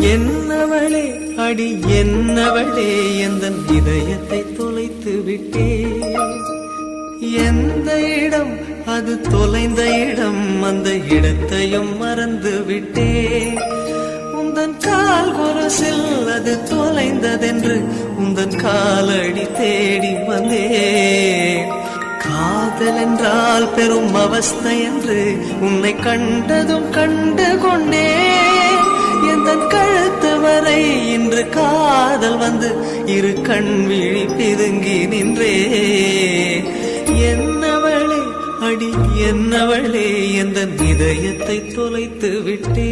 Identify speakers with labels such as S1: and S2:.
S1: என்னவளே அடி என்னவளே எந்தன் இதயத்தை தொலைத்து விட்டே. எந்த இடம் அது தொலைந்த இடம், அந்த இடத்தையும் மறந்து விட்டே. உந்தன் கால் கொரசில் அது தொலைந்ததென்று உந்தன் காலடி தேடி வந்தே. காதல் என்றால் பெரும் அவஸ்தை என்று உன்னை கண்டதும் கண்டு கொண்டே. எந்தன் கழுத்து வரை இன்று காதல் வந்து இரு கண் விழி பிதுங்கி நின்றே. என்னவளே அடி என்னவளே எந்தன் இதயத்தை தொலைத்து விட்டே.